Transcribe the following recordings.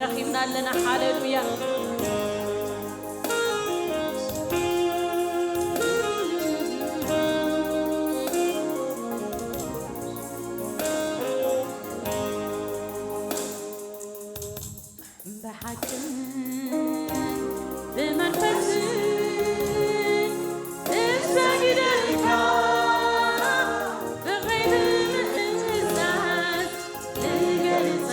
رحمنا لنا هاليلويا بحكم بمنفس الساجد بغير الإنسان للجلس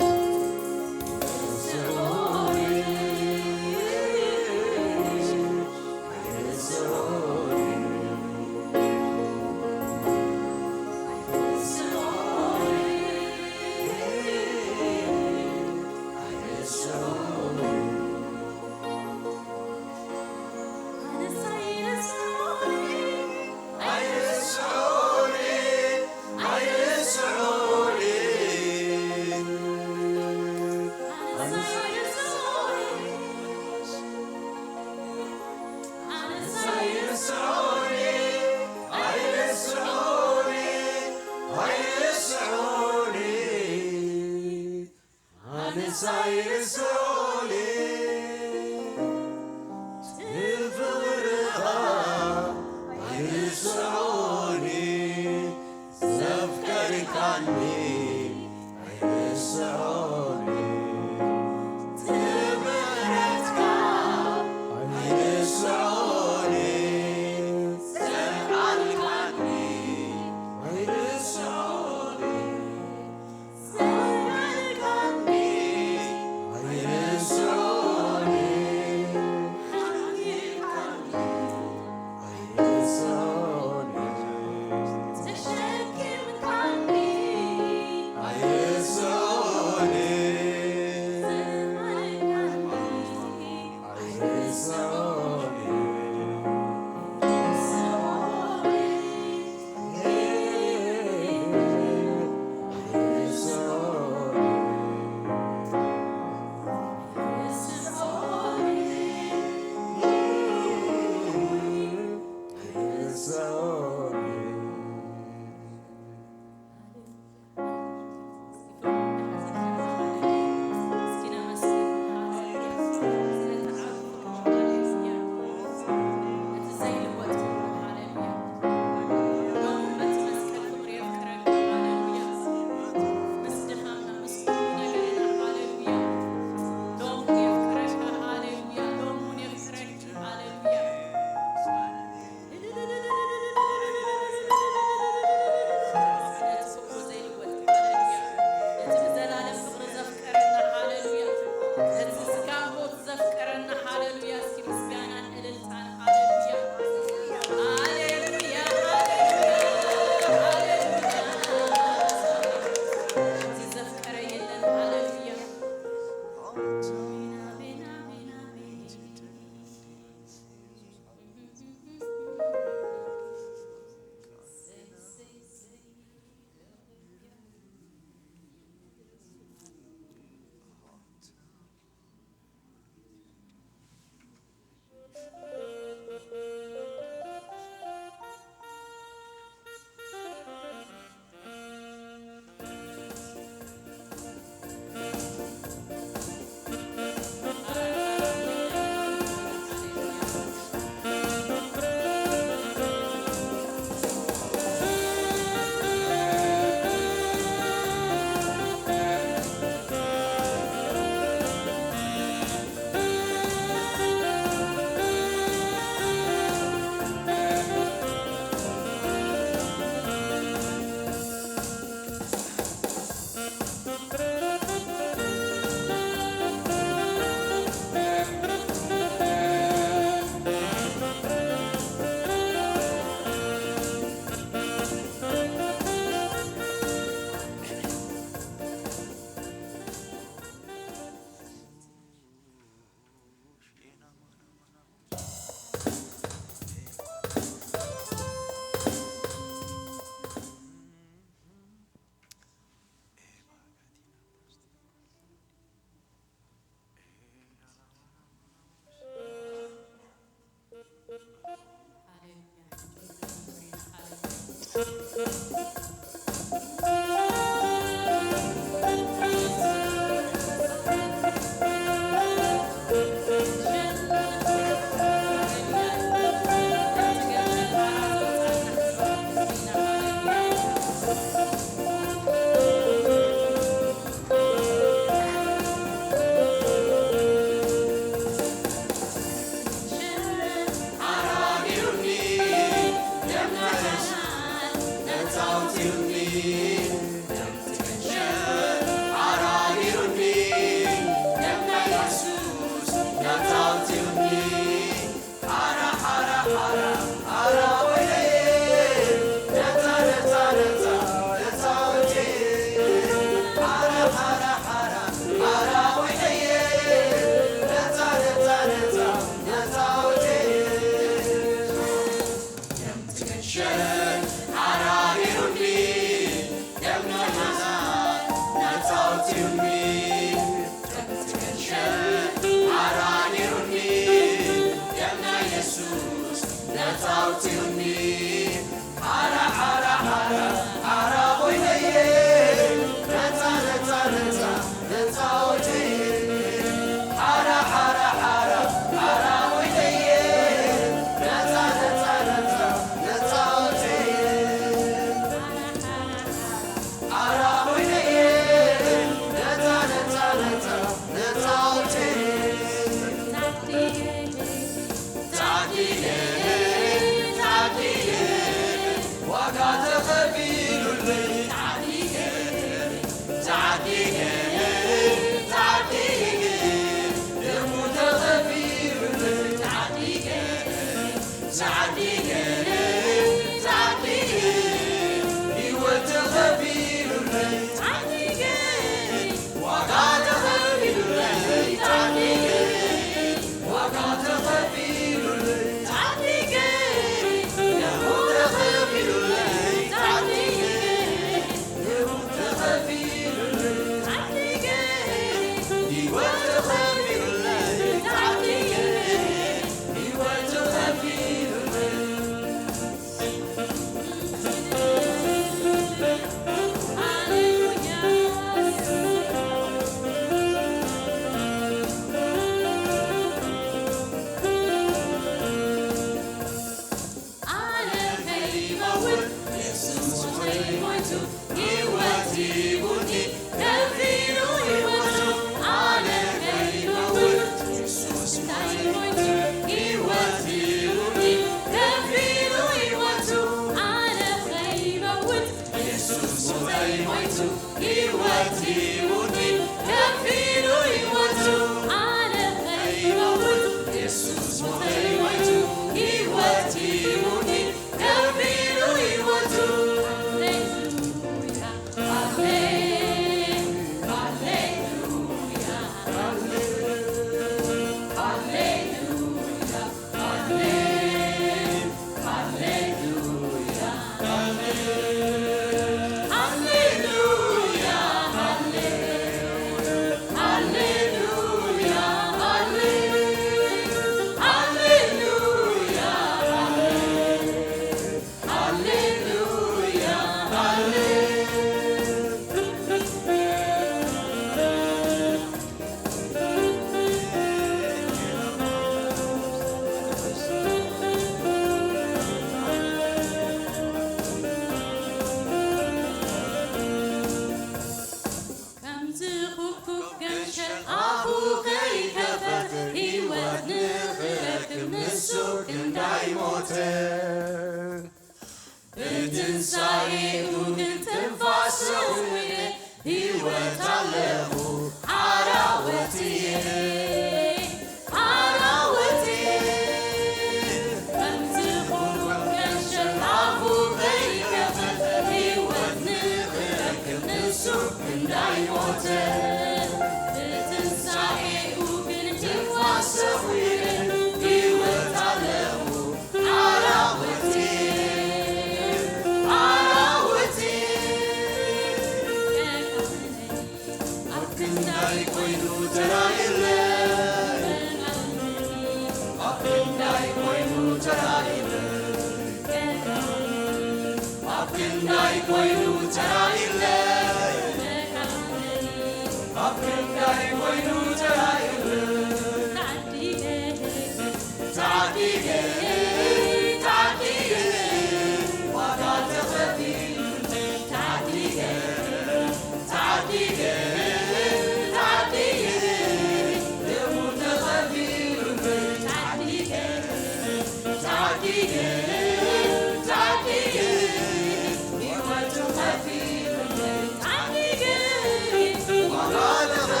Wagada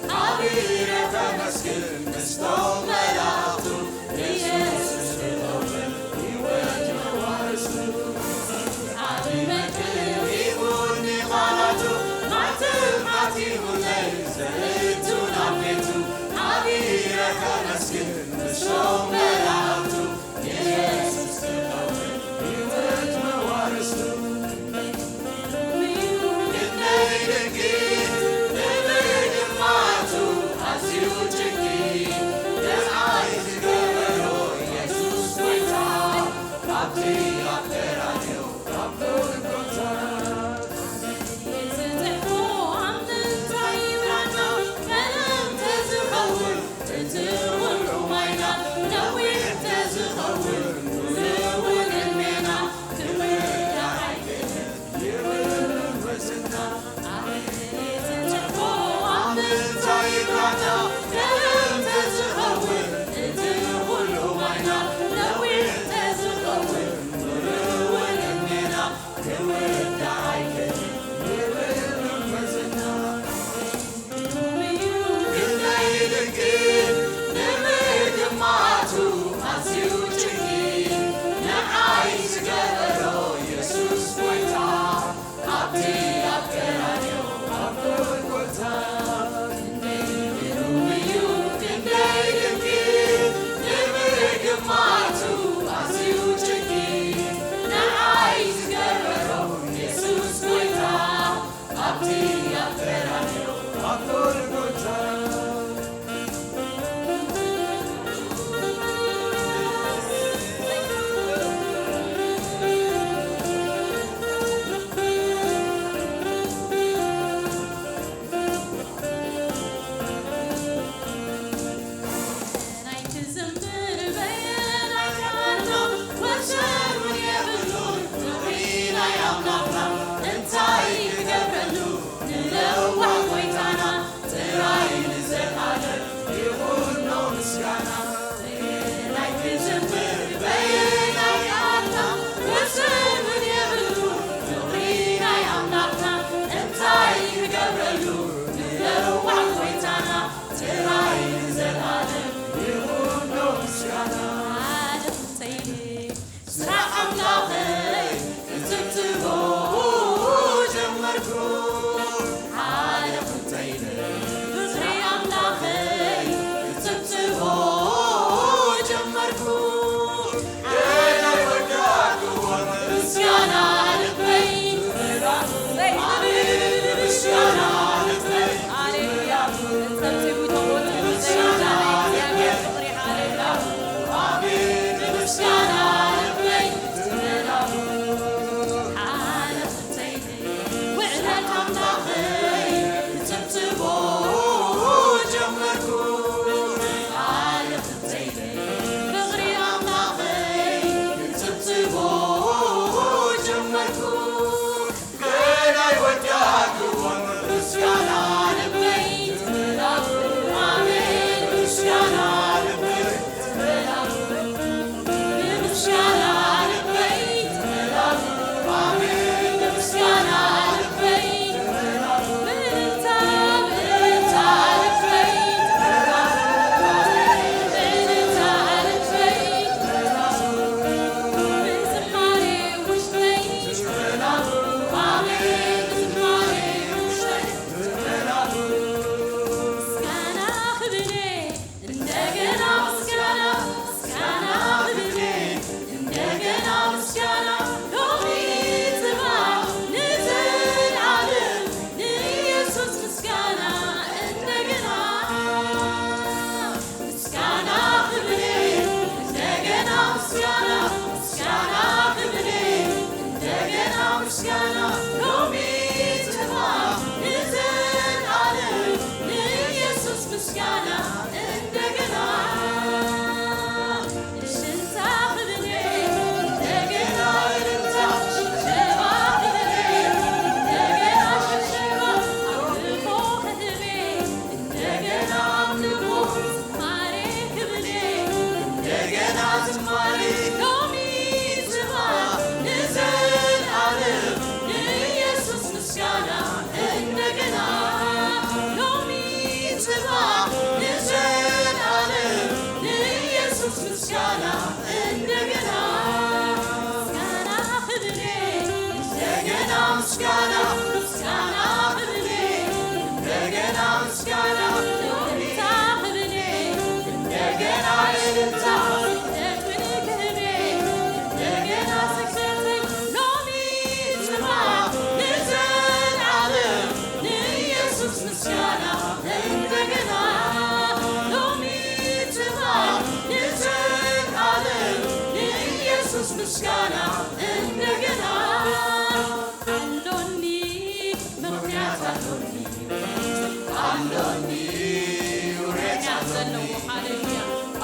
Abira Damascus, Stone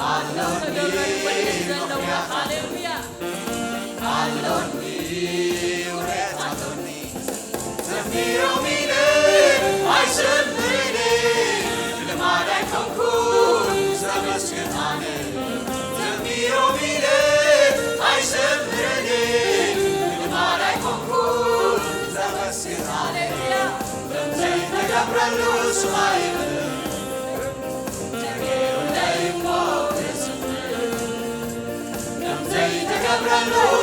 ተገብረሉ ወልድ ዘለዎ ሃሌሉያ Aloni, uret aloni, Zamiro mine, I sembrine, le mare concur, Zamascetane, Zamiro mine, I sembrine, le mare concur, Zamascetane, Zamzei de Gabralus, Gabralus,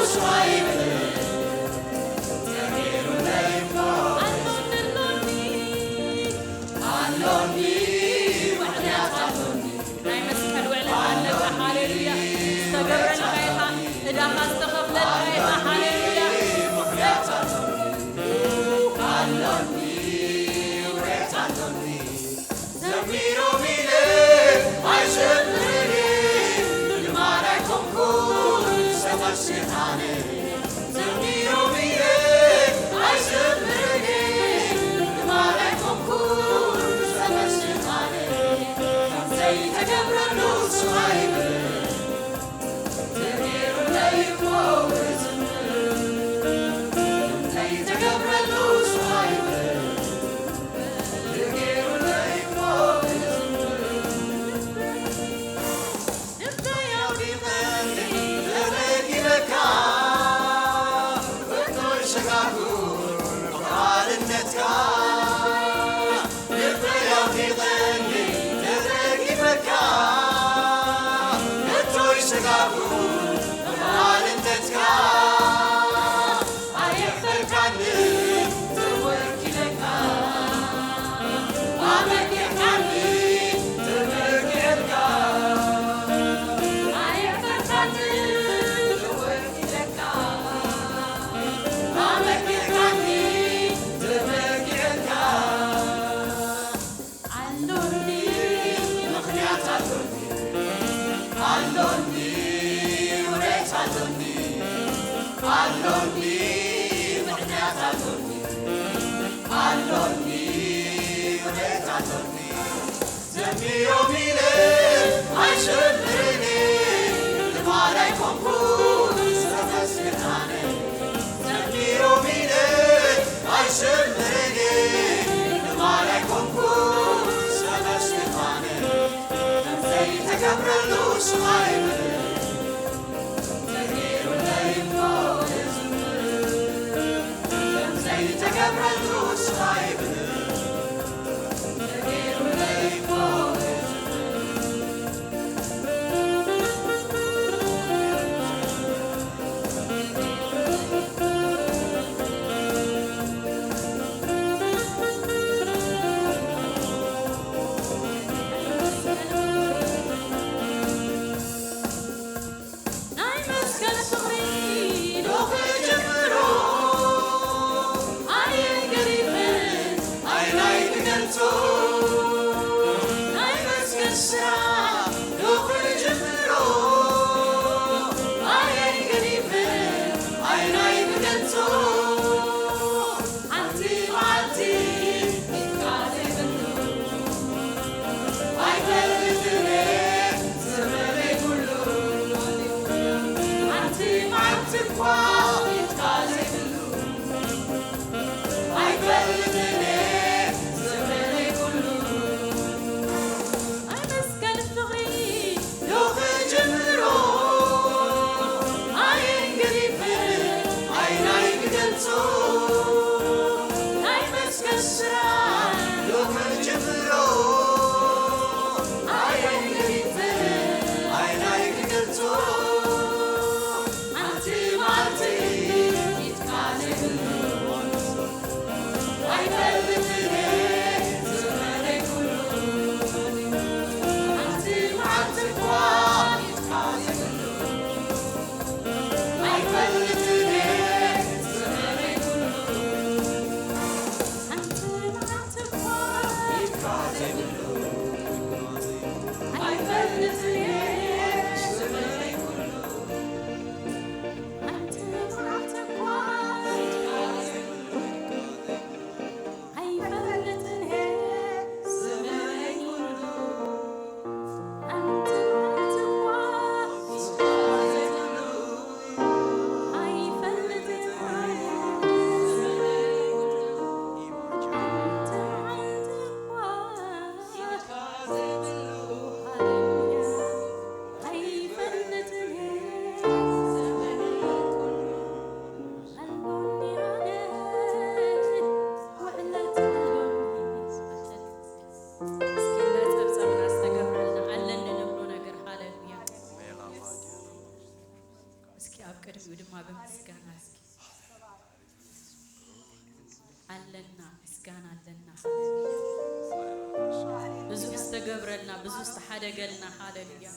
ብዙ استجبرنا ብዙ استحدقلنا هاللويا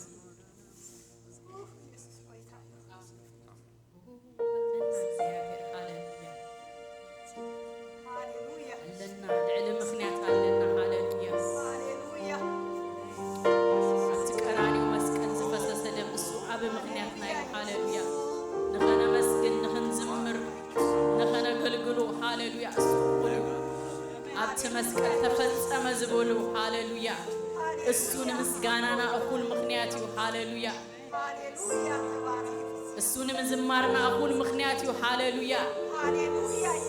مسكن تفصم زبولو هاللويا السون مسجاننا أقول مخنياتي هاللويا السون مزمارنا أقول مخنياتي هاللويا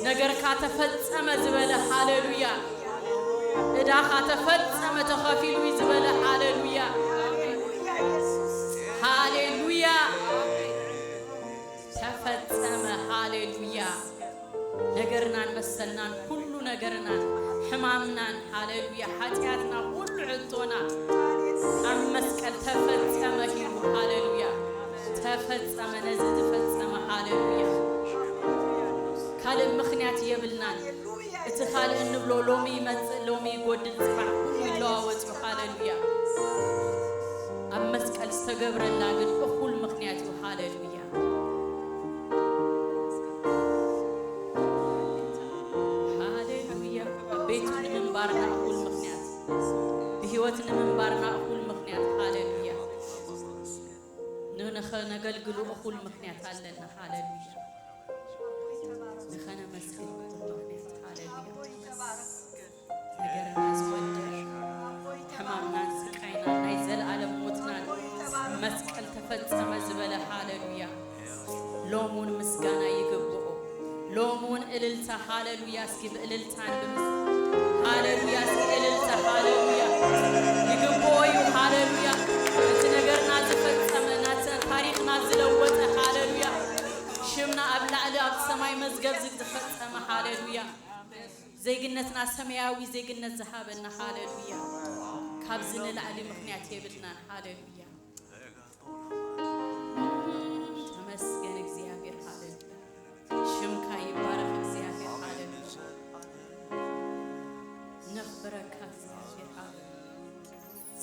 نجر كاتفصم زبالة هاللويا إذا كاتفصم تخافيلو زبالة هاللويا هاللويا تفصم هاللويا نجرنا مسلنا كل نجرنا حمامنا هاللويا حاجاتنا كل عطونا أمسكن تفصم هيرو هاللويا تفصم نزد تفصم هاللويا كلام مخنيات يبلنا اتخال إنه بلومي لومي قد الصبح كل لاوت هاللويا أمسكن استجبر اللاجن أقول مخنيات هاللويا بارنا أقول مخنيات بهوتنا من بارنا أقول مخنيات هاللويا نخنا قلقلو أقول مخنيات هالنا هاللويا نخنا مسكين مخنيات هاللويا نجرنا زودر حمامنا سكينا نيزل على موتنا مسكن تفتصم زبالة هاللويا لومون مسكانا يقبؤ لومون إللتا هاللويا سكيب إللتان بمس هاللويا إللتا هاللويا يقبوي هاللويا تنقرنا تفتسمنا تاريخنا زلوت هاللويا شمنا أبلع لأب سماي مزقب زق تفتسم هاللويا زيقنتنا سمياوي زيقنت زهابنا هاللويا كابزن العلي مخنيات يبلنا هاللويا تمسكن እግዚአብሔር هاللويا شمكا يبارك እግዚአብሔር هاللويا نخبرك እግዚአብሔር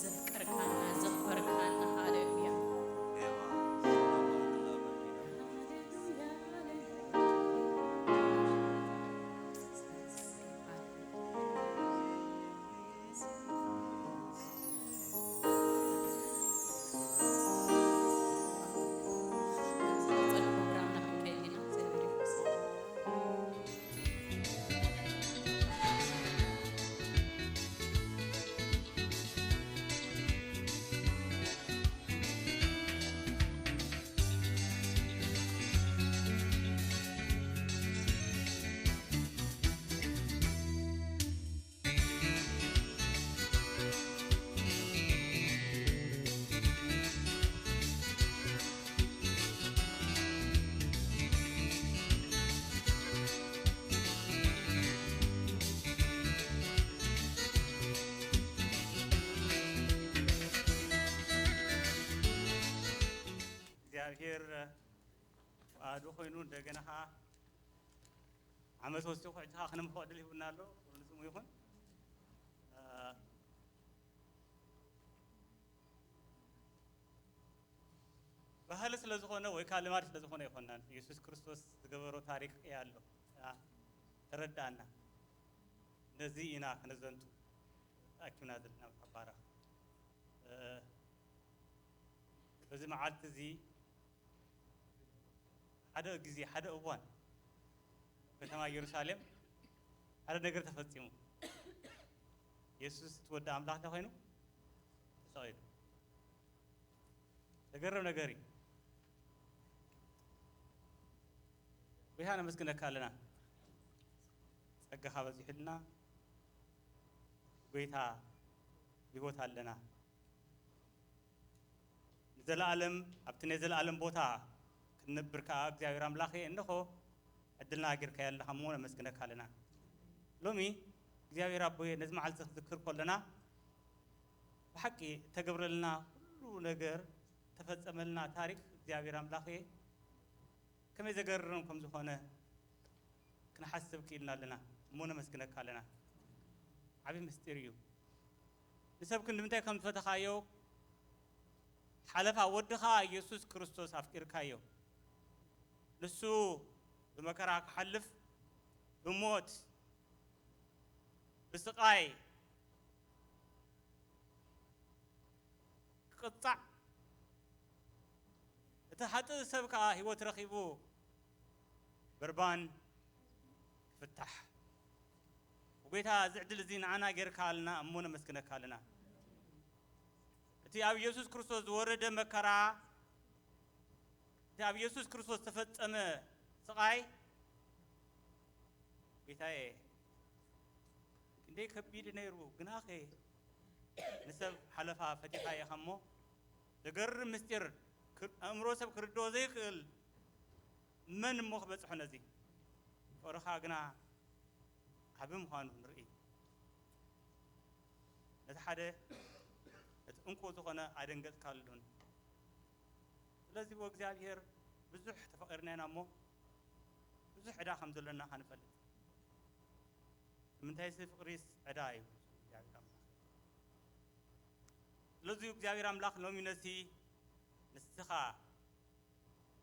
ዘፍቀርካና ዘፈርካና ሃሌሉያ እግዚአብሔር አዶ ሆይኑ እንደገና ዓመት ወስዶ ሆይታ አخنم ሆድል ይሁናሎ ወንስሙ ይሁን ባህል ስለዝሆነ ወይ ካልማር ስለዝሆነ ይሆናል ኢየሱስ ክርስቶስ ዝገበሮ ታሪክ ያለው ተረዳና እንደዚህ ኢና ከነዘንቱ አኪና ዘለና አባራ በዚህ መዓልት እዚ ሓደ ጊዜ ሓደ እዋን ከተማ ኢየሩሳሌም ሓደ ነገር ተፈጽሙ ኢየሱስ ተወዳ አምላክ ተሆይኑ ተሳይዱ ተገረም ነገሪ ወይሃና መስከነ ካለና ጸጋኻ በዚህልና ጎይታ ይወት አለና ዘላለም አብትነ ዘላለም ቦታ ክንብርካ እግዚአብሔር አምላኬ እንሆ እድልና አገርካ ያለ ሐሞነ መስከነ ካለና ሎሚ እግዚአብሔር አቦዬ ነዝ መዓልት ዝክር ኮለና በሐቂ ተገብረልና ሁሉ ነገር ተፈጸመልና ታሪክ እግዚአብሔር አምላኬ كم يزجرون كم زخانة كنا حسب كيلنا لنا مونا مسكنا كالنا عبي مستريو ንሰብ ክንድምንታይ ከም ዝፈተኻዮ ሓለፋ ወድኻ ኢየሱስ ክርስቶስ ኣፍቂርካዮ ንሱ ብመከራ ክሓልፍ ብሞት ብስቃይ ክቅጣዕ እቲ ሓጥእ ሰብ ከዓ ህይወት ረኺቡ بربان فتح وقيتها زعدل زين أنا غير كالنا أمونا مسكنا كالنا تي أبي يسوع كريستوس ورد مكرا تي أبي يسوع كريستوس تفت أما سقاي قيتها كندي كبير نيرو جناخي نسب حلفها فتحها يا خمو تقر مستر أمرو سب كردو زيكل من مخبز حنزي ورخاقنا حبم خانو نرئي نتحدى انكو تخونا عدنقت كالدون لازم وقزال هير بزح تفقرنا نامو بزح عدا خمز لنا حنفل من تايسي فقريس عداي لازم وقزال راملاخ نومي نسي نستخا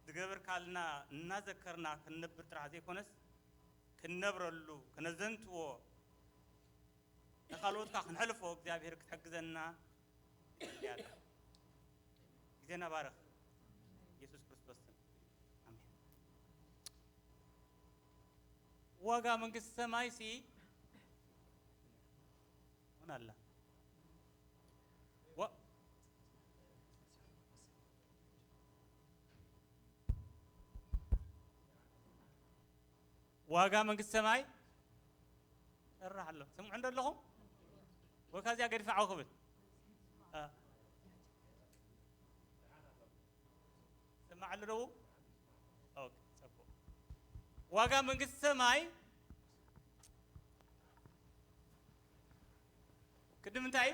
دغبر كالنا نذكرنا كنبر ترازي كونس كنبرلو كنزنتو نخلوت كا نحلفو እግዚአብሔር كتحجزنا يا ጊዜና ባረክ ኢየሱስ ክርስቶስ አሜን ዋጋ መንግስት ሰማይ ሲ ሆናላ واقع من السماء الراح له سمع عند لهم وكذا قاعد يدفعوا قبل سمع له اوكي سبو واقع من السماء كدم انتاي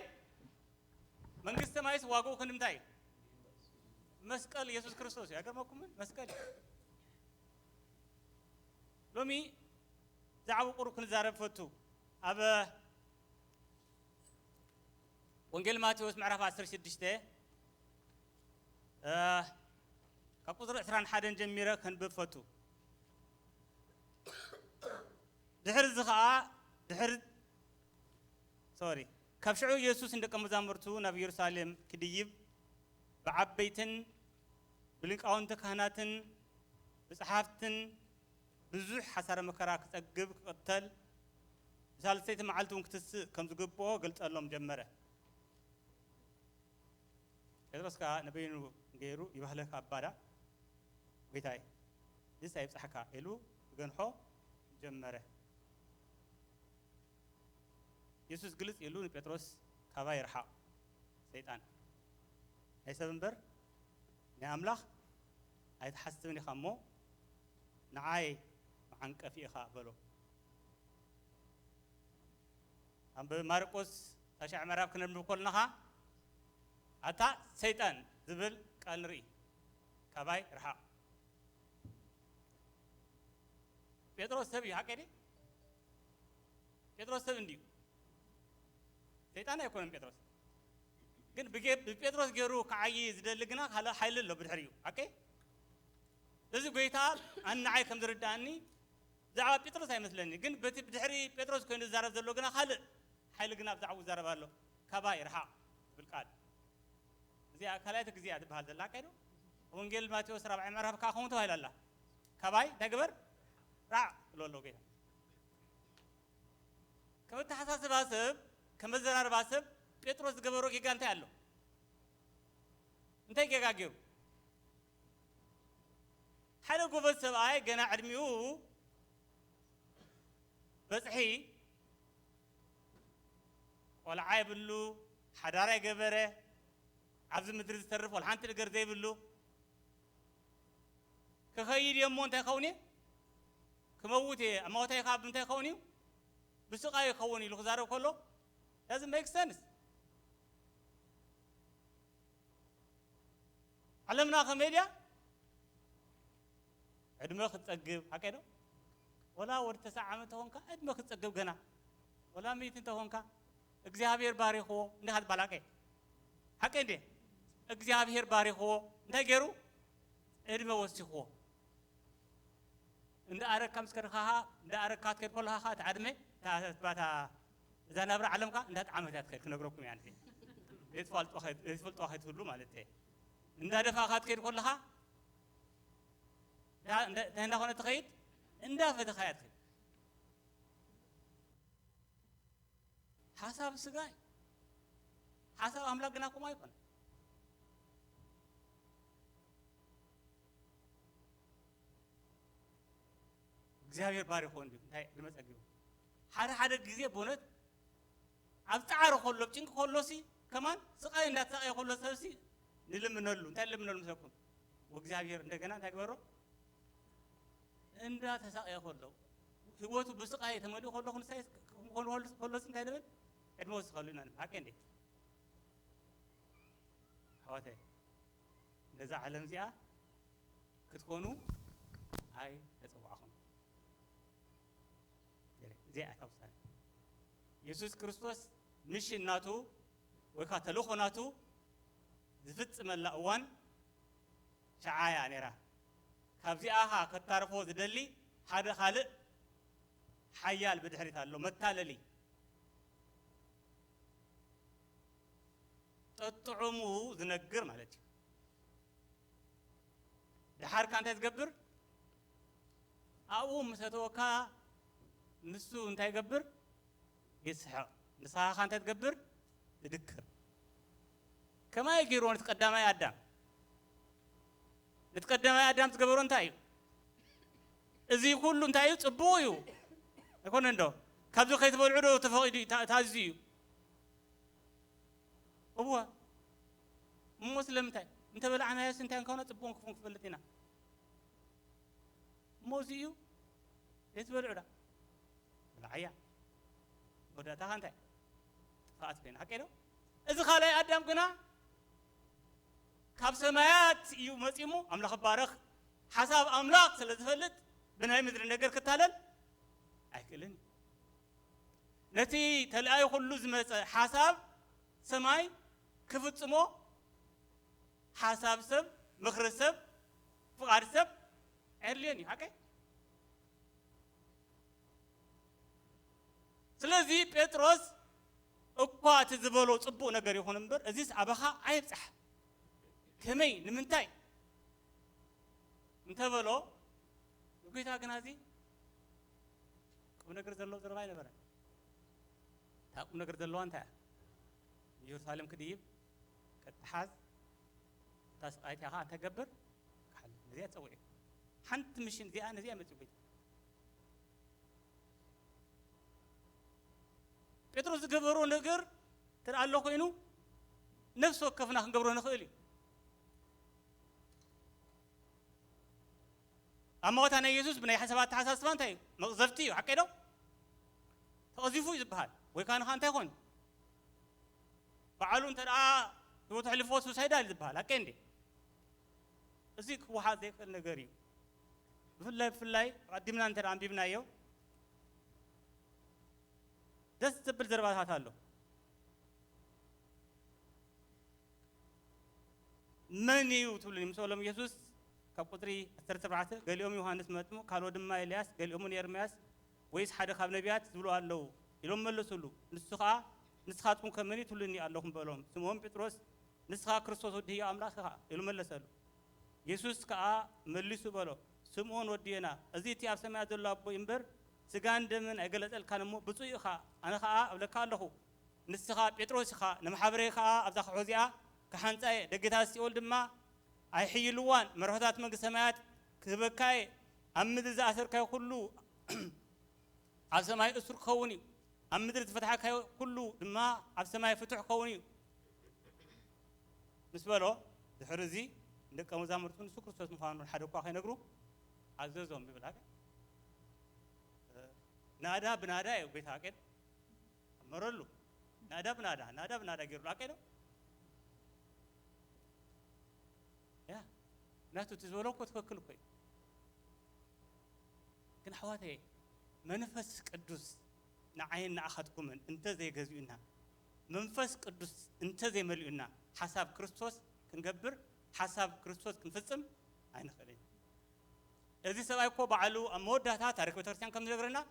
من السماء واقعوا كدم انتاي مسكال يسوع كريستوس يا جماعه مسكال لومي زعبوا قرو كن زارب فتو أبا وانجيل ماتيوس معرفة 16 كابوزر 21 جميرة كان بفتو دحر زخاء دحر سوري كابشعو يسوس عندك مزامرتو نبي يرسالم كديب بعبيتن بلينك أونت كهناتن بصحافتن بزح حسر مكراك تقب قتل ثالثة معلتون كتس كم تقبوا قلت لهم جمرة إدرس كا نبينو غيرو يبهلك أبدا بيتاي لسه يبصحكا إلو جنحو جمرة يسوع قلت إلو بطرس كوا يرحى سيدان هاي سبنبر نعملخ هاي تحسبني خمو نعاي عنك في خابلو أم بماركوس تشع مراب كنا بنقولناها أتا سيطان زبل كالري كباي رحا بيتروس سبي هكذا بيتروس سبندي سيطان يكون بيتروس كن بيتروس جرو كعيز دلقنا هلا حيل له بالحريو أوكي لازم قيتال أنا عاي كم درداني زعوا بيتروس هاي مثلني قن بدحري بيتروس كون الزارب زلوا قنا حيل قنا بزعوا زارب له كباير حا بالقاد زي أكلاتك زيادة بهذا لا كيدو ونقول ماتيوس 4 مرة كاخون تو هاي لا كباي تكبر رع لولو كده كم تحساس باسب كم الزرار باسب بيتروس قبرو كي كان تالو انتي كي كاجيرو حلو قبل سبعة جنا عرميو بصحي ولا عيب له حدارة جبرة عبد المدرس ترف ولا حنت الجردي بلو كخير يوم أنت خوني كموتي أما أنت خاب أنت خوني بس قاي خوني لو خزاره كله لازم make sense علمنا خميديا عدمك تسقب هكذا ولا ورد 9 عام تهونك عدمك تسقب جنا ولا 100 تهونك እግዚአብሔር ባሪኾ እንዳት ባላቀ حق እንዴ እግዚአብሔር ባሪኾ እንደገሩ እድመ ወስხო እንደ አረካም ስከረኻ እንደ አረካት ከልኮልኻ ተዓድመ ታባታ ዘናብራ ዓለምካ እንዳት ዓመታት ከነግረኩም ያንተ يتفلط واحد ሁሉ ማለት እንደ ደፋኻት ከልኮልኻ እንደ ሆነ ተኸይድ እንደ ፈተኻያት حساب سجاي حساب أملاك جناكم ما يكون እግዚአብሔር ባሪ ሆን እንታይ ልመጸግብ ሓደ ጊዜ ቦነት አብጣዓረ ሆሎ ጭንቅ ሆሎሲ ከማን ስቃይ እንዳትሳቀይ ሆሎ ሰብሲ ንልምነሉ እንታይ ልምነሉ መስለኩም ወእግዚአብሔር እንደገና ታግበሮ እንዳ ተሳቀይ ሆሎ ህይወቱ በስቃይ ተመልኦ ሆሎ ሁንሳይ ሆሎሲ እንታይ ልብል እድሞስ ኸሉና አቀ እንዴ ሐዋቴ ለዛ ዓለም ዚያ ክትኮኑ አይ ተጽዋዕኹም ዚያ ታውሳለ ኢየሱስ ክርስቶስ ምሽናቱ ወካ ተልኾናቱ ዝፍጽመላ እዋን ሸዓያ ነራ ካብዚኣኻ ከተርፎ ዝደሊ ሓደ ካልእ ሓያል ብድሕሪት ኣሎ መታለሊ ተጥዑሙ ዝነግር ማለት እዩ ድሓርካ እንታይ ዝገብር ኣብኡ ምሰተወካ ንሱ እንታይ ይገብር ይስሕቕ ንስኻ እንታይ ትገብር ትድክር ከማይ ገይሮ ንትቀዳማይ ኣዳም ዝገበሮ እንታይ እዩ እዚ ኩሉ እንታይ እዩ ጽቡቕ እዩ ኣይኮነ እንዶ ካብዚ ከይትበልዑ ዶ ተፈቒዱ ታዝዩ እዩ እዋ እሞ ስለምንታይ እንተበላዕናዮስ እንታይ እንከሆነ ጽቡቕን ክፉን ክፈልጥ ኢና እሞ እዚ እዩ ዘይትበልዑ ዳ በላዕያ ወዳእታኻ እንታይ ጥፋኣት ኮይና ሓቂ ዶ እዚ ካልኣይ ኣዳም ግና ካብ ሰማያት እዩ መጺሙ ኣምላኽ ባረኽ ሓሳብ ኣምላኽ ስለ ዝፈልጥ ብናይ ምድሪ ነገር ክታለል ኣይክእልን ነቲ ተለኣይ ኩሉ ዝመፀ ሓሳብ ሰማይ ክፍጽሞ ሓሳብ ሰብ ምኽሪ ሰብ ፍቓድ ሰብ ኣይድልዮን እዩ ሓቂ ስለዚ ጴጥሮስ እኳ እቲ ዝበሎ ጽቡቕ ነገር ይኹን እምበር እዚስ ኣባኻ ኣይብፅሕ ከመይ ንምንታይ እንተበሎ ጌታ ግና እዚ ቁም ነገር ዘለዎ ዝረባ ይነበረ እታ ቁም ነገር ዘለዋ እንታይ ኢየሩሳሌም ክድይብ ከተሓዝ ታስቃይት ያኻ ተገብር ካል እዚኣ ፀውዒ ሓንቲ ምሽን እዚኣ ነዚኣ መፅኡ ጌታ ጴጥሮስ ዝገበሮ ነገር ተኣሎ ኮይኑ ነፍስ ወከፍና ክንገብሮ ንኽእል እዩ ኣማወታ ናይ ኢየሱስ ብናይ ሰባት ተሓሳስባ እንታይ እዩ መቕዘፍቲ እዩ ሓቂ ዶ ተቐዚፉ እዩ ዝበሃል ወይ ከዓ ንኻ እንታይ ኮይኑ በዓሉ እንተ ደኣ ህይወቱ ሕልፎ ሱሳይዳል ዝበሃል ሓቂ እንዴ እዚ ክወሓዝ ዘይኽእል ነገር እዩ ብፍላይ ቀዲምና እንተ ደኣ አንቢብናዮ ደስ ዝብል ዘረባታት ኣሎ መን እዩ ትብሉን ይምሰሎም ኢየሱስ ካብ ቁጥሪ 17 ገሊኦም ዮሐንስ መጥሙ ካልኦ ድማ ኤልያስ ገሊኦምን ኤርምያስ ወይስ ሓደ ካብ ነቢያት ዝብሉ ኣለው ኢሎም መለሱሉ ንሱ ከዓ ንስኻትኩም ከመን ትብሉኒ ኣለኹም በሎም ስምዖን ጴጥሮስ ንስኻ ክርስቶስ ወዲ ሕያው ኣምላኽ ኢኻ ኢሉ መለሰሉ ኢየሱስ ከዓ መሊሱ በሎ ስምዖን ወዲና እዚ እቲ ኣብ ሰማያት ዘሎ ኣቦይ እምበር ስጋን ደምን ኣይገለጸልካን እሞ ብፁዕ ኢኻ ኣነ ከዓ እብለካ ኣለኹ ንስኻ ጴጥሮስ ኢኻ ንማሕበረይ ከዓ ኣብዛ ክሖ እዚኣ ክሓንፃየ ደገታት ሲኦል ድማ ኣይሕይልዋን መርሆታት መንግስቲ ሰማያት ክህበካየ ኣብ ምድሪ ዝኣሰርካዮ ኩሉ ኣብ ሰማይ እስር ክኸውን እዩ ኣብ ምድሪ ዝፈትሓካዮ ኩሉ ድማ ኣብ ሰማይ ፍቱሕ ክኸውን እዩ ምስ በሎ ድሕሪ እዚ ደቀ መዛሙርቱ ንሱ ክርስቶስ ምዃኑ ሓደ እኳ ከይነግሩ ኣዘዞም ይብል ኣቀ ናዳ ብናዳ እዩ ጌታ ኣቀድ ኣመረሉ ናዳ ብናዳ ገይሩሉ ኣቀ ዶ ያ ናቱ ትዝበሎ እኮ ትክክል እኮ እዩ ግን ኣሕዋተይ መንፈስ ቅዱስ ንዓይን ንኣኻትኩምን እንተ ዘይገዚኡና منفس قدس انت زي مليونا حساب كريستوس كنقبر حساب كريستوس كنفصم عين خلي اذا سباي كو بعلو اموداتا تاريخ بترسيان كم نغرنا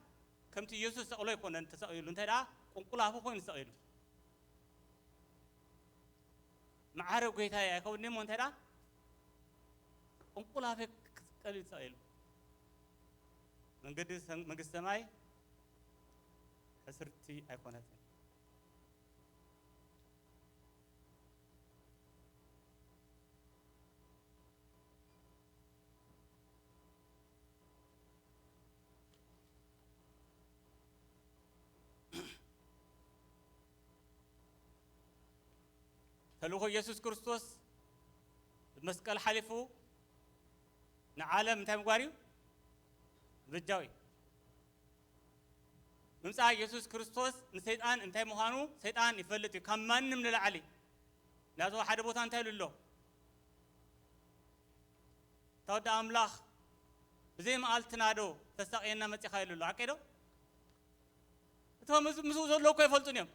كم تي يسوع سقلو يكون انت سقيلو انت دا قنقلافو كون سقيلو معارف قيتا يا كون نمو انت دا قنقلافك قليل سقيلو من قدس من السماي حسرتي ايقونات تلوه يسوع كريستوس المسكال حلفو نعالم انتي مقاريو بجاوي نمسا يسوع كريستوس نسيطان انتي مهانو سيطان يفلتو كمان من العلي لازو حد بوتان تايلو اللو تود أملاخ بزي ما قالتنادو تستقينا متي خايلو اللو عكيدو تو مسو زلو كو يفلتون يوم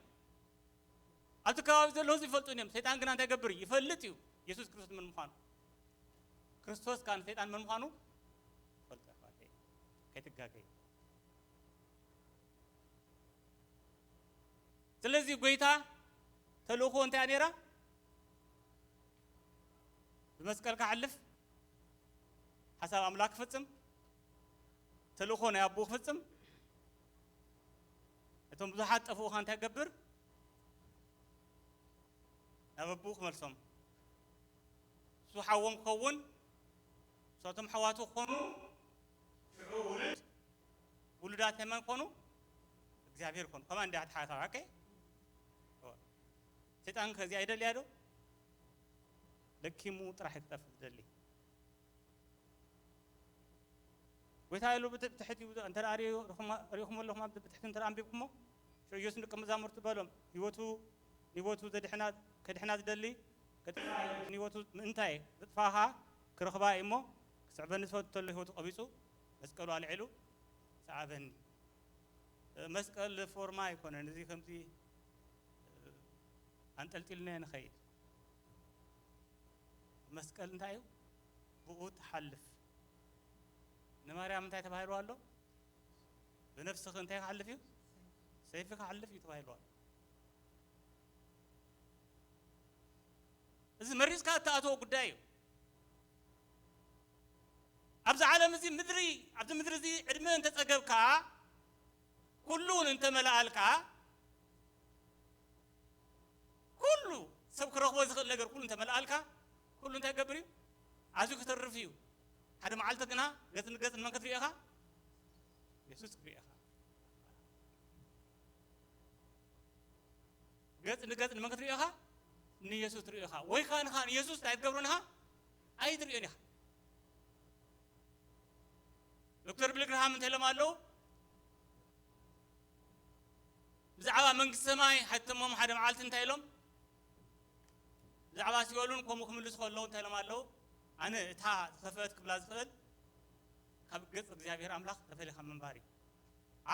أتكلم زلو يفلتون يوم سيطان كنا تجبري يفلتيو يسوع كريستوس من مهانو كريستوس كان سيطان من مهانو فلت أخواتي كيتجاكي سلزي قويتا تلوخو انت عنيرا بمسكال كحلف حسب أملاك فتم تلوخو نيابوخ فتم اتم بزحات أفوخ انت قبر أبوخ مرسوم سو حوام كون صوتم حواتو خونو شعو ولدات يمن خونو እግዚአብሔር ኮን ከማን እንዳት ሐታ አከ ሰይጣን ከዚህ አይደል ያለው ለኪሙ ጥራህ ተፈደልኝ ወታይሉ በተحتي انت ريخم الله ما بتحت انت انبيكم شو يوسف نقم زامرت بالهم يوتو زدحنا كدحنا زدلي يوتو انتي تطفاها كرخبا ايمو صعبن صوت تل هوت قبيصو مسقلوا على علو صعبني مسقل فورما يكون انزي خمسي انطلطلنا نخيل مسقل انتايو بقوت حلف نماريام انتي تبايرو الله بنفسك انتي حلفيو سيفك حلفيو تبايرو اذا مريض كاتاتو قدايو ابز عالم زي مدري عبد مدري زي ادمه انت تقبكا كلون انت ملالكا كله سبك رخوه زخل لغر كل انت ملالكا كل انت قبري عزوك ترفيو هذا معلتكنا قتن من كتري اخا يسوس كري اخا قتن من كتري اخا ني يسوس تري اخا وي كان خان يسوس تايت قبرونها اي تريني دكتور بلغرهام انت لمالو زعوا من السماء حتى مم حدا معلت انت لهم زعوا سيقولون كم كملس خلون انت لمالو أنا تا خفت قبل زخل خبقت እግዚአብሔር አምላክ ተፈልኸ መንባሪ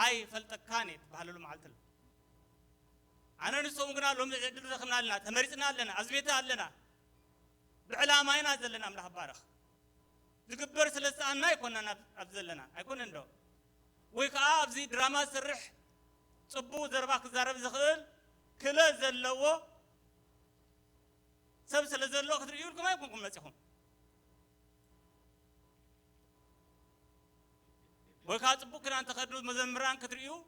አይ ፈልጠካኔት ባህለሉ ማልተል አነ ንሶም ግና ሎም ዘድሉ ዘخمናልና ተመሪጽናልና አዝቤታ አለና ብዕላማይና ዘለና አምላክ ባረኽ ዝግበር ስለሳና ይኮነና አብዘለና አይኮን እንደው ወይ ከአ አብዚ ድራማ ስርሕ ጽቡ ዘርባ ክዛረብ ዝኽእል ክለ ዘለዎ ሰብ ስለዘሎ ክትሪዩልኩም አይኮንኩም መጽኹም وكاتبو كان تخدو مزمران كتريو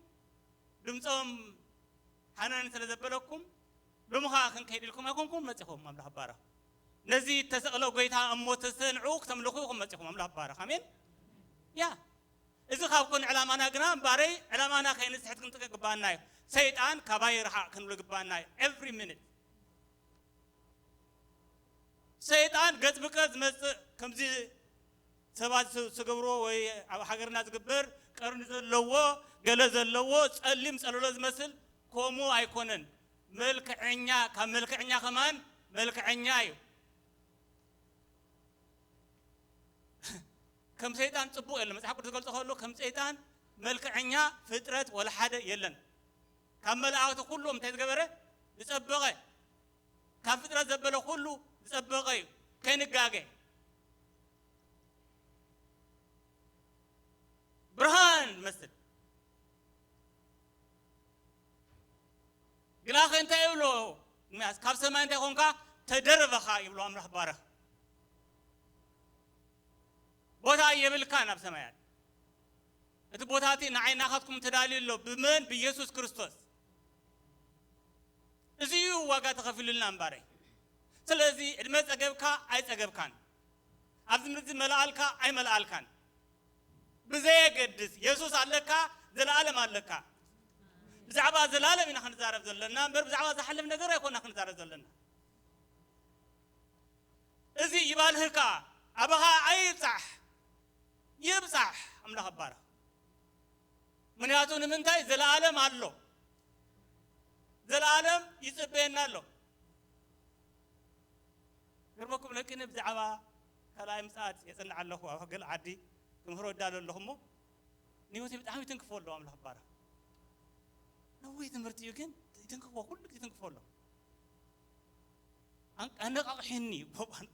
دمصوم حنان سلازبلكم بمخاخن كيدلكم يكونكم مصيكم مملح بارا نزي تسقلو غيتا اموت سنعوك تملكوكم مصيكم مملح بارا امين يا اذا خافكن علامانا غنا باري علامانا كاين صحتكم تقباناي شيطان كباير حق كن لغباناي every minute شيطان غزبكز مص كمزي ሰባት ስገብሮ ወይ ሀገርና ዝግበር ቀርን ዘለዎ ገለ ዘለዎ ጸሊም ጸሎሎ ዝመስል ኮሙ አይኮነን መልከኛ ከመልከኛ ከማን መልከኛ እዩ ከም ሰይጣን ጽቡቅ የለም መጽሐፍ ቅዱስ ገልጾ ከሎ ከም ሰይጣን መልከኛ ፍጥረት ወላ ሓደ የለን ካብ መላእክት ሁሉም እንታይ ዝገበረ ዝጸበቀ ካብ ፍጥረት ዘበለ ኩሉ ዝጸበቀ እዩ ከይንጋገ ብርሃን መስል ግላኸ እንታይ ይብሎ ካብ ሰማይ እንታይ ኮንካ ተደርበኻ ይብሎ ኣምላኽ ባረኽ ቦታ የብልካ ናብ ሰማያት እቲ ቦታቲ ንዓይናኻትኩም ተዳልዩሎ ብመን ብኢየሱስ ክርስቶስ እዚዩ ዋጋ ተኸፊሉልና እምባረ ስለዚ ዕድመ ፀገብካ ኣይፀገብካን ኣብዚ ምድሪ መላኣልካ ኣይመላኣልካን ብዘየገድስ ኢየሱስ ኣለካ ዘለዓለም ኣለካ ብዛዕባ ዘላለም ኢና ክንዛረብ ዘለና እምበር ብዛዕባ ዝሓልፍ ነገር ኣይኮንና ክንዛረብ ዘለና እዚ ይባልህካ ኣባኻ ኣይብፃሕ ይብፃሕ ኣምላኽ ባረኽ ምክንያቱ ንምንታይ ዘለዓለም ኣሎ ዘለዓለም ይፅበየና ኣሎ ገርመኩም ለኪን ብዛዕባ ካልኣይ ምፅኣት የፅንዕ ኣለኹ ኣብ ገለ ዓዲ ክምህሮ እዳሎ ኣለኹ እሞ ንህይወተይ ብጣዕሚ ይትንክፎ ኣሎ ኣምላኽ ባረኽ ነዊሕ ትምህርቲ እዩ ግን ይትንክፎ ኩሉ ግዜ ይትንክፎ ኣሎ ኣነቃቕሕኒ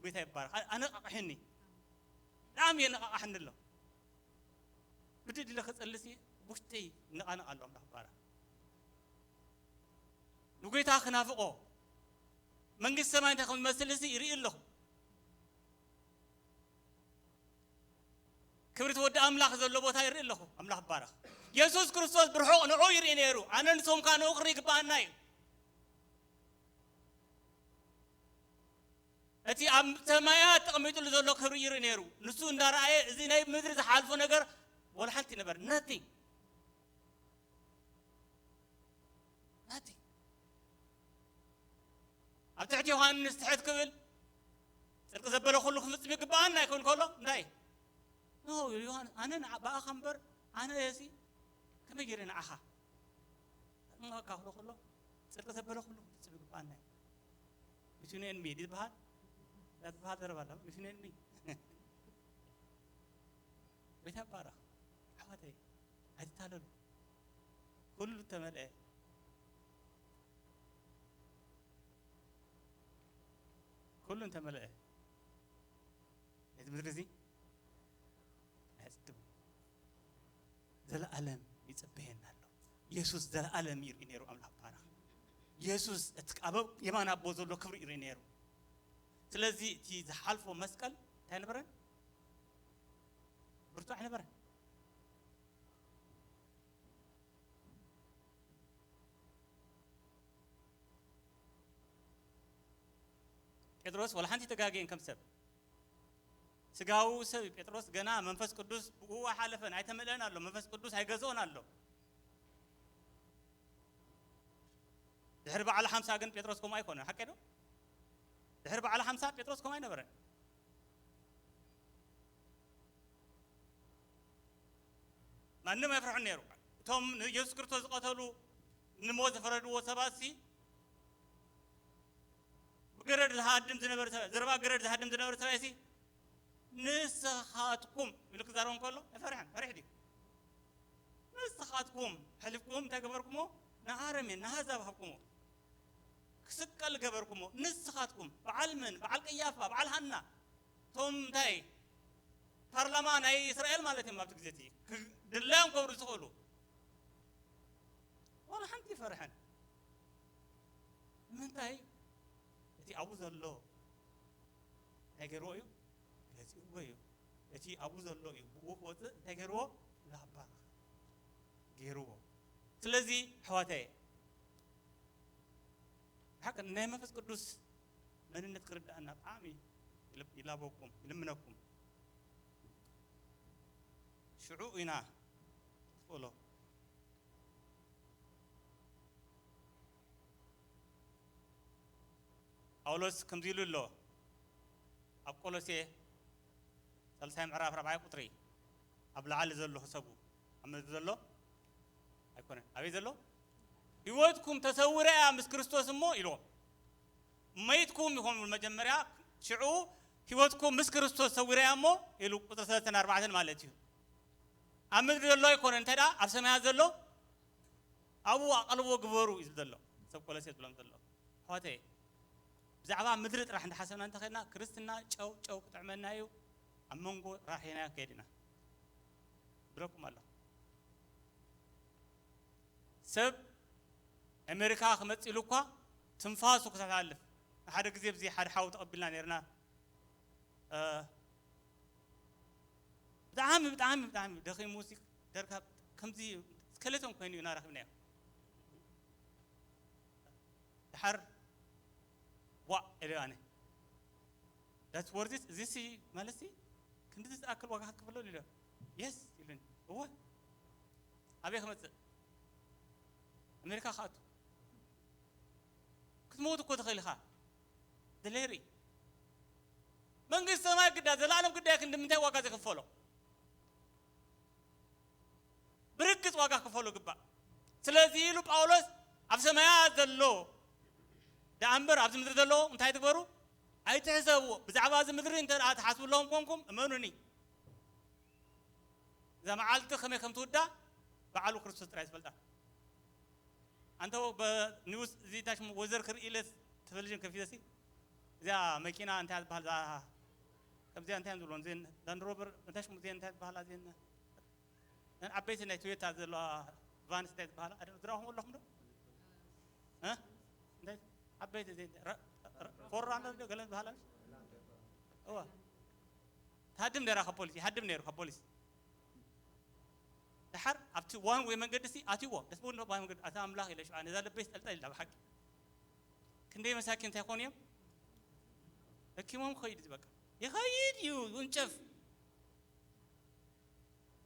ቤታ ይባረኽ ኣነቃቕሕኒ ብጣዕሚ የነቃቕሕኒ ኣሎ ብድድ ኢለ ክፀልስ ውሽጠይ ነቓነቕ ኣሎ ኣምላኽ ባረኽ ንጎይታ ክናፍቆ መንግስቲ ሰማይ እንታይ ከም ዝመስል እዚ ይርኢ ኣለኹ ክብሪ ተወዲ ኣምላኽ ዘሎ ቦታ ይርኢ ኣለኹ ኣምላኽ ባረኽ ኢየሱስ ክርስቶስ ብርሑቕ ንዑ ይርኢ ነይሩ ኣነ ንሶምካ ንዑ ክርኢ ይግባአና እዩ እቲ ኣብ ሰማያት ተቐሚጡሉ ዘሎ ክብሪ ይርኢ ነይሩ ንሱ እንዳረኣየ እዚ ናይ ምድሪ ዝሓልፎ ነገር ወላ ሓንቲ ነበር nothing ኣብ ትሕቲ ዮሃንስ ትሕት ክብል ፅድቂ ዘበለ ኩሉ ክፍፅም ይግባአና ይኮን ከሎ እንታይ ኖ ዮሃንስ ኣነ በኣኻ እምበር ኣነ የሲ ከመይ ገይረ ንዓኻ ክብሎ ከሎ ፅድቂ ዘበለ ኩሉ ክፍፅም ይግባአና between me ዝበሃል ዝበሃል ዘረባላ between me ቤታ ባረኽ ኣሕዋተይ ኣይትታለሉ ኩሉ ተመልአ كله انت ملأ مدرسي هستم ذل ألم يتبهن الله يسوع ذل ألم يرينيرو أملاك بارا يسوع أبو يمان أبو زلوا كبر يرينيرو سلزي تي زحلفو مسكال تاني برا برتو احنا برا ጴጥሮስ ወላ ሓንቲ ተጋገየን ከም ሰብ ስጋው ሰብ ጴጥሮስ ገና መንፈስ ቅዱስ ብኡ ሓለፈን ኣይተመለአን ኣሎ መንፈስ ቅዱስ ኣይገዘኦን ኣሎ ድሕሪ በዓል 50 ግን ጴጥሮስ ከም ኣይኮነን ሓቂ ዶ ድሕሪ በዓል 50 ጴጥሮስ ከም ኣይነበረን ማንም ኣይፍርሑን ነይሩ እቶም ኢየሱስ ክርስቶስ ዝቀተሉ ንሞት ዘፈረድዎ ሰባሲ ገረድ ዝሃድም ዝነበረ ዘረባ ገረድ ዝሃድም ዝነበረ ሰባሲ ንስኻትኩም ኢሉ ክዛረቦም ከሎ ፈሪሕ ዲ ንስኻትኩም ሕሊፍኩም እንታይ ገበርኩሞ ንዓረሜ ንሃዛብ ሃብኩሞ ክስቀል ገበርኩሞ ንስኻትኩም በዓል ምን በዓል ቀያፋ በዓል ሃና ቶም እንታይ ፓርላማ ናይ እስራኤል ማለት እዮም ኣብቲ ግዜቲ ድላዮም ከብሩ ዝኽእሉ ወላ ሓንቲ ፈርሐን ምንታይ أبو زلوا تجروا يو يسوع يو يجي أبو زلوا يو بوقت تجروا لا با جروا سلزي حواتي حق النعمة فس قدوس من نذكر أن آمين إلى بوكم إلى منكم شعوعنا فلو أولوس كم زيلو له أبقوله سيه سلسلة عراف ربعي قطري أبلع على زلوا حسبوا أما زلوا أيكونه أبي زلوا يودكم تصورة مس كريستوس مو إلو ما يتكم يهم المجمرة شعو يودكم مس كريستوس تصورة مو إلو قطر سنة 4 مالتيو أما زلوا يكون انتدا أبسمها زلوا أبو أقلبوا قبروا يزلوا سبقوله سيه تلام زلوا أخواتي بزعبا مدرت راح نحسبنا أنت خيرنا كريستنا شو تعملنا يو أمونجو راح هنا كيدنا بركم الله سب أمريكا خمت إلوكا تنفاسو كتعلف حدا كذي بزي حدا حاول تقبلنا نيرنا بدعامي دخي موسيقى دركها كم زي كلتهم كانوا ينارخ منها حر إلى أنا that's worth it this is مالسي كنت تأكل وقاعد كفلو ليه yes يلين هو أبي خمس أمريكا خاطو كنت موت كود خيلها دليري من قصة ما كده زلالم كده كنت متى وقاعد كفلو بركز وقاعد كفلو كبا سلازي لو باولوس أفسد ما يعزلو ده أمبر أفسد مدرسلو متى تكبروا أي تحسبوا بزعباز مدري أنت تحسبوا لهم كونكم أمانوني إذا ما عالت خم تودا بعلو كرسوس رئيس بلدا أنتوا بنيوز زي تاش وزير كريلس تفلجن كفيدة سي إذا ماكينة أنت هاد بحال كم زي أنت هندولون زين دان روبر أنتش مزين أنت هاد بحال زين أنا عبيت إنك تويت هذا لا فانس تاعت بحال أنا دراهم ولا هم ها أنت عبيت زين فورانا قالن بحال هو هادم نيرا خبوليسي هادم نيرا خبوليسي دحر أبتي وان وين من قدسي أتيوه بس بقول نبغى من قد أتام الله إلى شو أنا إذا لبست ألتقي لا بحق كندي مساكين تكونيهم لكيمهم خيد زبك يا خيد يو ونشف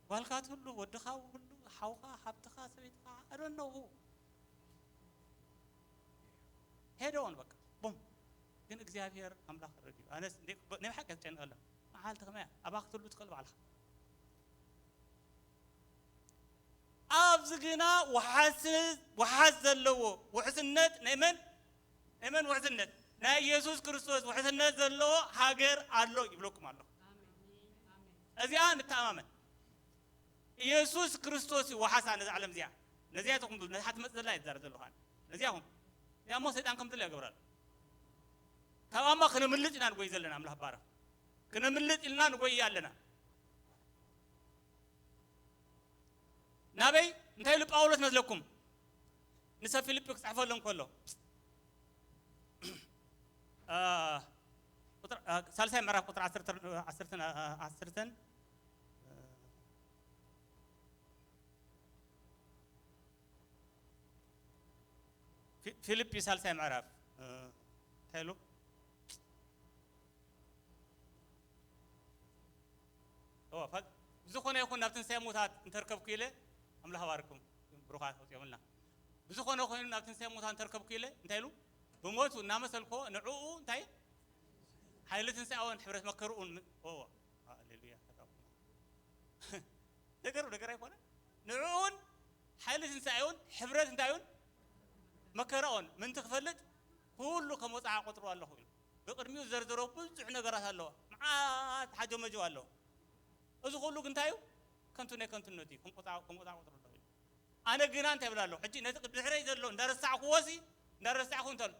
والكات كله ودخا كله حوقا حبتخا سبيتخا I don't know who head on بك بوم كن إخزيافير أملاك الرجيم أنا نبحق أتجن الله ما حالتك ما أباك تلو تقلب على أبزقنا وحسن له وحسنت نيمن وحسنت نا يسوع كريستوس وحسنت له هاجر الله يبلوكم الله أزيان تماما يسوع كريستوس وحسن العالم زيا نزياتكم دول نحت مثل لا يزار له هان نزياهم يا موسى أنكم تلي قبرال كمان خلنا ملتنا نقول يزلنا عمله بارا كنا ملت إلنا نقول يالنا نبي نتاي لب أولس مثلكم نسا فيليبيكس عفوا لهم كله سالسة مرة قطر عشرتن فيليبي سالسة مرة تايلو هو فد بزخونه يكون نفتن سيموتات نتركب كيله أملا هواركم بروخات وتيملنا بزخونه يكون نفتن سيموتات نتركب كيله نتايلو بموت ونامس الكو نعوه نتاي حيلتن سيأون حبرت مكرون هو هاليلويا دكروا يكونه نعون حيلتن سيأون حبرت نتايون مكرون من تخفلت كله كموت قطروا الله هو بقرميو زرزرو بزح نجارات الله مع حاجة مجوا الله أذو كله كنتايو كنتو نتي كم قطع قطر الله أنا جيران تبلا له حجي نتق بحري يزلوا ندرس ساعة قواسي ندرس ساعة كنتل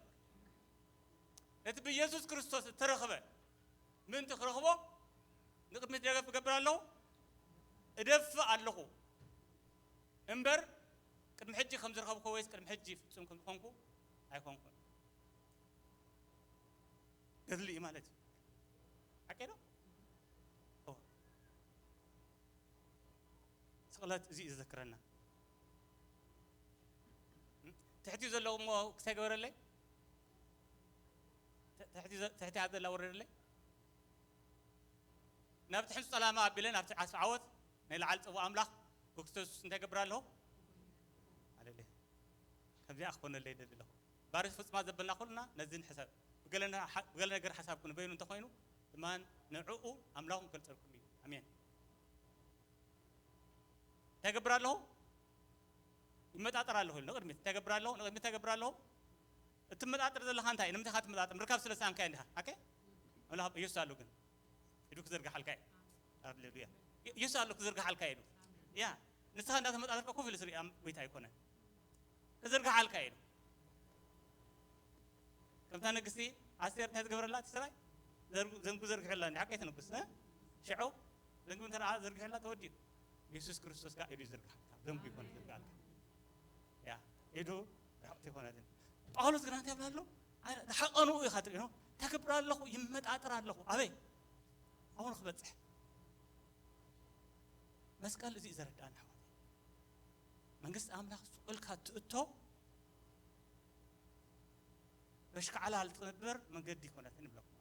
نتبي يسوع كريستوس ترخبه من تخرخبه نقد متجا في قبر الله ادفع الله امبر كرم حجي خمس رخب كويس كرم حجي سم كم كونكو هاي كونكو قدلي مالتي أكيدو سقلت زي ذكرنا تحتي زلوا ما كساجور لي تحتي هذا لو ورر لي نبتح السلامة بلين نبتح عسعوت نلعل أبو أملاك كوكستوس أنت قبر له على ليه كم زي أخونا اللي ده له بارس فس ما زبلنا كلنا نزين حساب قالنا قر حساب كنا بينو تخوينو ثمان نعقو أملاكم كل سركمي أمين تقبر له يمت أطر له نقدر مت تقبر له نقدر مت تقبر له تمت أطر ذا لخان تاي نمت خات مت أطر مركب سلسان كاينها أوكي ولا يسألوا كن يدوك زرق حلقة هالليلويا يسألوا زرق حلقة يدو يا نسخة ناس مت أطر كوفي لسري أم بيتاي كونه زرق حلقة يدو ከምታ ንግስቲ ኣስቴር እንታይ ዝገበረላ ትስራይ ዘንጉ ዘርግሕላ ንሓቀይት ንጉስ ሽዑ ዘንጉ እንተራ ዘርግሕላ ተወዲኡ ኢየሱስ ክርስቶስ ጋር ኢዱ ይዘርግሕ ዘንጉ ይኮን ዝርጋል ያ ኢዱ ራቅቲ ይኮነልን ጳውሎስ ግን እንታይ ብላሎ ሓቀኑ ይኻትሪ ነው ተክብር ኣለኹ ይመጣጥር ኣለኹ ኣበይ ኣሁን ክበጽሕ መስቀል እዚ ዘረዳና መንግስት ኣምላኽ ሱቅልካ ትእቶ በሽከዓላ ልትነብር መንገዲ ይኮነትን ብለኩም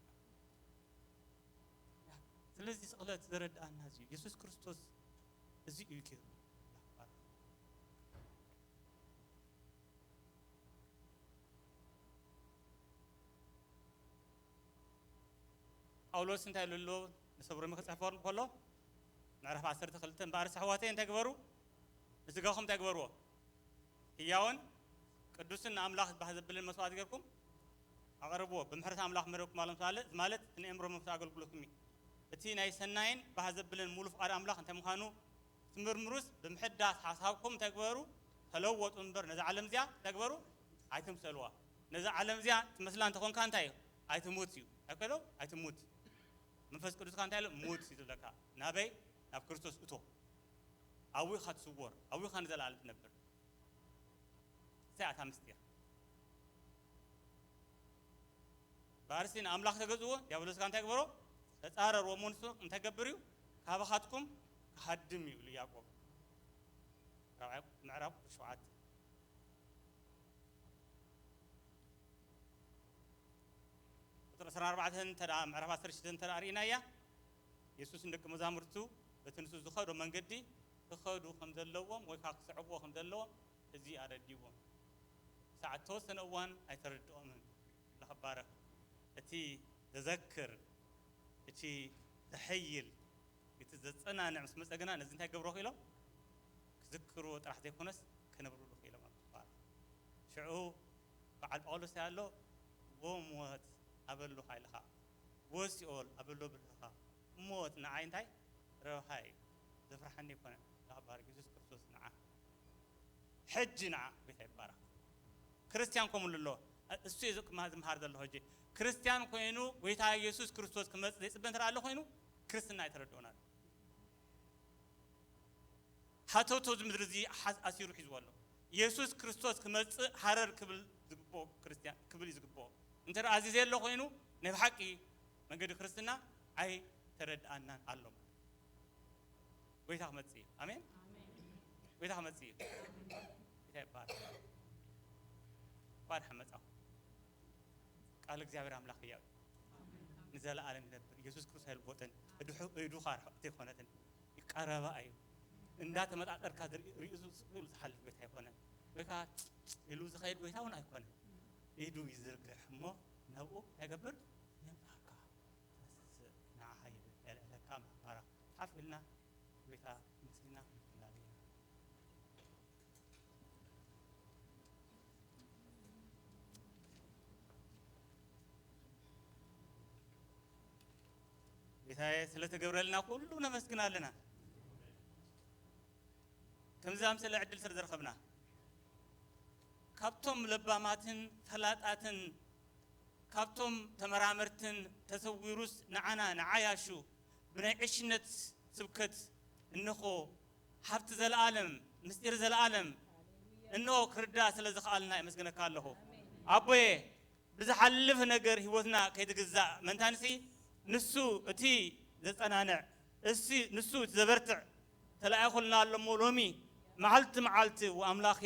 ስለዚህ ስቅለት ዘረዳና እዚ ኢየሱስ ክርስቶስ እዚ እዩ ኪሩ ጳውሎስ እንታይ ልሎ ንሰብሮ መክጻፈውን ከሎ ምዕራፍ 12 ባርስ ሕዋቴ እንታይ ገበሩ እስጋኹም እንታይ ገበርዎ ሕያውን ቅዱስን ኣምላኽ ባሕዘብልን መስዋዕት ገርኩም ኣቕርብዎ ብምሕረት ኣምላኽ መረብኩም ማለት ንእምሮ መፍታ ኣገልግሎትኩም እቲ ናይ ሰናይን ባሕዘብልን ሙሉ ፍቃድ ኣምላኽ እንታይ ምዃኑ ትምርምሩስ ብምሕዳስ ሓሳብኩም እንታይ ገበሩ ተለወጡ እምበር ነዚ ዓለም እዚኣ እንታይ ገበሩ ኣይትምሰልዋ ነዚ ዓለም እዚኣ ትመስላ እንተኾንካ እንታይ እዩ ኣይትሙት እዩ ኣይኮሎ ኣይትሙት መንፈስ ቅዱስካ እንታይ ኢሉ ሙት ይዝለካ ናበይ ናብ ክርስቶስ እቶ ኣዊኻ ትስወር ኣዊኻ ንዘለዓለም ትነብር ሰዓት ምስጢር ባርሲን ኣምላኽ ተገዝዎ ዲያብሎስካ እንታይ ገበሮ ተጻረርዎ ሙንሱ እንታይ ገበር እዩ ካባኻትኩም ክሃድም እዩ ያዕቆብ ምዕራፍ 7 14 ተራ ምዕራፍ 16 ተራ ሪናያ ኢየሱስ እንደቅ መዛሙርቱ በትንሱ ዝኸዶ መንገዲ ክኸዱ ከም ዘለዎም ወይ ክስዕብዎ ከም ዘለዎም እዚ ኣረዲዎም ሰዓት ተወሰነ እዋን ኣይተረድኦምን ለኽባረኽ እቲ ተዘክር እቲ ተሐይል እቲ ዘጸናንዕ ምስ መጸገና ነዚ እንታይ ገብሮ ኢሎም ክዝክርዎ ጥራሕ ዘይኮነስ ከነብሩሉ ኢሎም ኣባር ሽዑ በዓል ጳውሎስ ያሎ ወሞት ኣበሉ ኃይልኻ ወሲኦል ኣበሉ ብልኻ ሞት ንዓይ እንታይ ረብሓይ ዘፍርሐኒ ይኮነ ለኽባር ኢየሱስ ክርስቶስ ንዓ ሕጂ ንዓ ቤታ ይባረኽ ክርስቲያን ከምሉ ኣሎ እሱ ዝምሃር ዘሎ ሕጂ ክርስቲያን ኮይኑ ጎይታ ኢየሱስ ክርስቶስ ክመጽእ ዘይጽበን ተራ ኣሎ ኮይኑ ክርስትና ኣይተረድኦናል ሓተቶ ዝምድሪ እዚ ኣሲሩ ሒዝዎ ኣሎ ኢየሱስ ክርስቶስ ክመጽእ ሓረር ክብል ዝግብኦ ክርስቲያን ክብል ዝግብኦ እንተራ ኣዚዘ ኣሎ ኮይኑ ናይ ብሓቂ መንገዲ ክርስትና ኣይ ተረድኣናን ኣሎ ጎይታ ክመጽእ እዩ ኣሜን ጎይታ ክመጽእ እዩ ጎይታ ይባረኽ ባርሐ መጻው ቃል እግዚአብሔር አምላክ ያው ንዘለዓለም ይነብር ኢየሱስ ክርስቶስ አይልቦተን እዱኻ ርሕቅቲ ይኮነትን ይቀረባ እዩ እንዳተመጣጠርካ ኢየሱስ ዝሓልፍ ቤት ኣይኮነን ወይካ ኢሉ ዝኸይድ ቤታ እውን ኣይኮነን ኢዱ ይዝርግሕ እሞ ናብኡ ይገብር የምጣካ ንዓኸይ የልዕለካ መኽባራ ሓፊልና ቤታ ምስሊና ላሊና ጌታዬ ስለተገብረልና ሁሉ ነመስግናለና ከምዛም ስለ ዕድል ስለ ዘረኸብና ካብቶም ለባማትን ፈላጣትን ካብቶም ተመራመርትን ተሰዊሩስ ንዓና ንዓያሹ ብናይ ዕሽነት ስብከት እንኾ ሓብቲ ዘለዓለም ምስጢር ዘለዓለም እንሆ ክርዳ ስለ ዝኽኣልና የመስግነካ ኣለኹ ኣቦዬ ብዝሓልፍ ነገር ህይወትና ከይትግዛእ መንታንሲ ንሱ እቲ ዘጸናንዕ እሲ ንሱ ዘበርትዕ ተላኣይኹልና ኣለሞ ሎሚ መዓልቲ ወኣምላኽ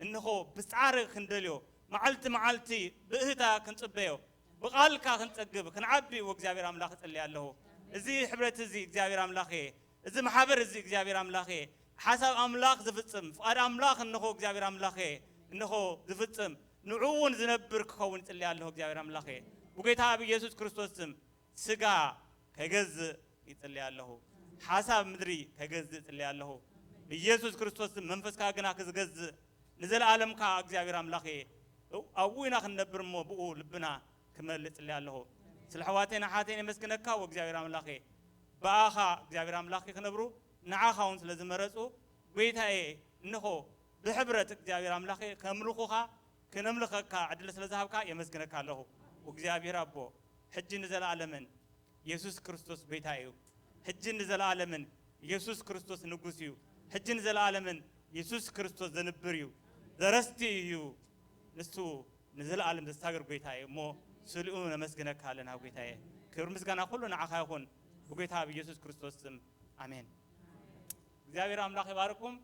እንሆ ብጻዕሪ ክንደልዮ መዓልቲ ብእህታ ክንጽበዮ ብቓልካ ክንጸግብ ክንዓቢ ወእግዚአብሔር ኣምላኽ ጸልይ ኣለሁ እዚ ሕብረት እዚ እግዚአብሔር ኣምላኽ እዚ ማሕበር እዚ እግዚአብሔር ኣምላኽ ሓሳብ ኣምላኽ ዝፍጽም ፍቃድ ኣምላኽ እንሆ እግዚአብሔር ኣምላኽ እንሆ ዝፍጽም ንዑውን ዝነብር ክኸውን ጸልይ ኣለሁ እግዚአብሔር ኣምላኽ ወጌታ ኢየሱስ ክርስቶስ ስም ስጋ ከገዝእ ይጸልይ ኣለሁ ሓሳብ ምድሪ ከገዝእ ጸልይ ኣለሁ ኢየሱስ ክርስቶስ መንፈስካ ግና ክዝገዝእ ንዘለዓለምካ እግዚአብሔር ኣምላኽ ኣውይና ክንነብር እሞ ብኡ ልብና ክመልእ ጸልይ ኣለሁ ስለ ሕዋቴና ሓቴን የመስግነካ ወእግዚአብሔር ኣምላኽ በኣኻ እግዚአብሔር ኣምላኽ ክነብሩ ንዓኻ እውን ስለ ዝመረጹ ጌታዬ እንሆ ብሕብረት እግዚአብሔር ኣምላኽ ከምልኹኻ ክነምልኸካ ዕድል ስለ ዝሃብካ የመስግነካ ኣለሁ وእግዚአብሔር አቦ ሕጂ ንዘለዓለምን ኢየሱስ ክርስቶስ ቤታ እዩ ሕጂ ንዘለዓለምን ኢየሱስ ክርስቶስ ንጉስ እዩ ሕጂ ንዘለዓለምን ኢየሱስ ክርስቶስ ዘንብር እዩ ዘረስቲ እዩ ንሱ ንዘለዓለም ዘሳገር ጌታ እዩ እሞ ስልኡ ነመስግነካ ኣለና ጌታዬ ክብር ምስጋና ሁሉ ንዓኻ ይኹን በጌታ በኢየሱስ ክርስቶስ ስም አሜን እግዚአብሔር አምላክ ይባርኩም